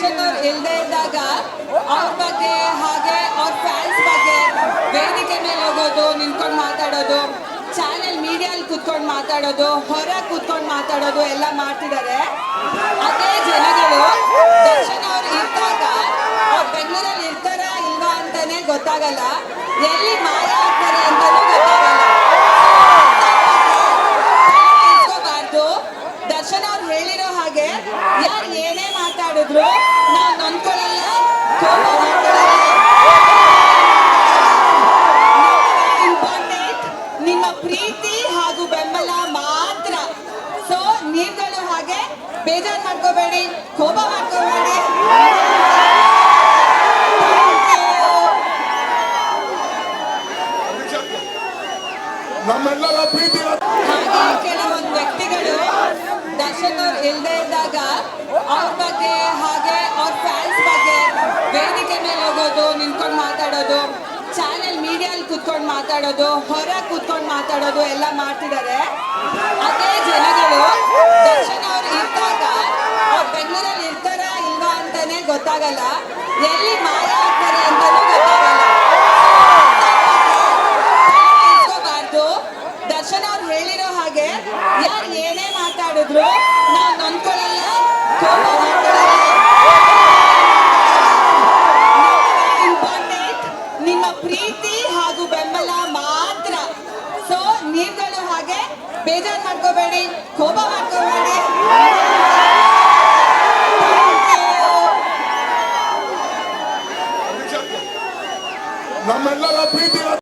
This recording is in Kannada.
ದರ್ಶನ್ ಅವ್ರು ಇಲ್ಲದೆ ಇದ್ದಾಗ ಅವ್ರ ಬಗ್ಗೆ ಹಾಗೆ ಅವ್ರ ಫ್ಯಾನ್ಸ್ ಬಗ್ಗೆ ವೇದಿಕೆ ಮೇಲೆ ಹೋಗೋದು, ನಿಂತ್ಕೊಂಡು ಮಾತಾಡೋದು, ಚಾನೆಲ್ ಮೀಡಿಯಲ್ಲಿ ಕೂತ್ಕೊಂಡು ಮಾತಾಡೋದು, ಹೊರಗೆ ಕೂತ್ಕೊಂಡು ಮಾತಾಡೋದು ಎಲ್ಲ ಮಾಡ್ತಿದ್ದಾರೆ. ಅದೇ ಜನಗಳು ದರ್ಶನ್ ಅವ್ರು ಇದ್ದಾಗ ಅವ್ರು ಬೆಂಗಳೂರಲ್ಲಿ ಇರ್ತಾರ ಇಲ್ವಾ ಅಂತಾನೆ ಗೊತ್ತಾಗಲ್ಲ, ಎಲ್ಲಿ ಮಾಯ ಆಗ್ತಾರೆ ಅಂತಾನೂ ಗೊತ್ತಾಗಲ್ಲ. ದರ್ಶನ್ ಅವ್ರು ಹೇಳಿರೋ ಹಾಗೆ ಯಾರು ಏನೇ ಮಾತಾಡಿದ್ರು ನಾವು ನೊಂದ್ಕೊಳ್ಳಲ್ಲ, ಕೋಪ ಮಾಡ್ಕೊಳ್ಳಲ್ಲ. ಇಂಪಾರ್ಟೆಂಟ್ ನಿಮ್ಮ ಪ್ರೀತಿ ಹಾಗೂ ಬೆಂಬಲ ಮಾತ್ರ. ಸೊ ನೀವುಗಳು ಹಾಗೆ ಬೇಜಾರು ಮಾಡ್ಕೋಬೇಡಿ, ಕೋಪ ಮಾಡ್ಕೋಬೇಡಿ. ನಮ್ಮೆಲ್ಲರ ಪ್ರೀತಿ. ಹಾಗೆ ಕೆಲವೊಂದು ವ್ಯಕ್ತಿಗಳು ದರ್ಶನ್ ಅವ್ರು ಇಲ್ಲದೆ ಇದ್ದಾಗ ಅವ್ರ ಬಗ್ಗೆ ಹಾಗೆ ಅವ್ರ ಫ್ಯಾನ್ಸ್ ಬಗ್ಗೆ ವೇದಿಕೆ ಮೇಲೆ ಹೋಗೋದು, ನಿಂತ್ಕೊಂಡು ಮಾತಾಡೋದು, ಚಾನೆಲ್ ಮೀಡಿಯಲ್ಲಿ ಕೂತ್ಕೊಂಡು ಮಾತಾಡೋದು, ಹೊರಗೆ ಕೂತ್ಕೊಂಡು ಮಾತಾಡೋದು ಎಲ್ಲ ಮಾಡ್ತಿದ್ದಾರೆ. ಅದೇ ಜನಗಳು ದರ್ಶನ್ ಅವ್ರು ಇದ್ದಾಗ ಅವ್ರು ಬೆಂಗಳೂರಲ್ಲಿ ಇರ್ತಾರ ಇಲ್ವಾ ಅಂತಾನೆ ಗೊತ್ತಾಗಲ್ಲ, ಎಲ್ಲಿ ಮಾಯ ಆಗ್ತಾರೆ ಅಂತಾನೂ ಗೊತ್ತಾಗಲ್ಲ. ದರ್ಶನ್ ಅವ್ರು ಹೇಳಿರೋ ಹಾಗೆ ಯಾರು ಏನೇ ಮಾತಾಡಿದ್ರು ನಾವು ನೊಂದ್ಕೊಳ್ಳಲ್ಲ, ಕೋಪ ಮಾಡ್ಕೊಳ್ಳಲ್ಲ. ಇಂಪಾರ್ಟೆಂಟ್ ನಿಮ್ಮ ಪ್ರೀತಿ ಹಾಗೂ ಬೆಂಬಲ ಮಾತ್ರ. ಸೊ ನೀವುಗಳು ಹಾಗೆ ಬೇಜಾರು ಮಾಡ್ಕೋಬೇಡಿ, ಕೋಪ ಮಾಡ್ಕೋಬೇಡಿ. ನಮ್ಮೆಲ್ಲರ ಪ್ರೀತಿ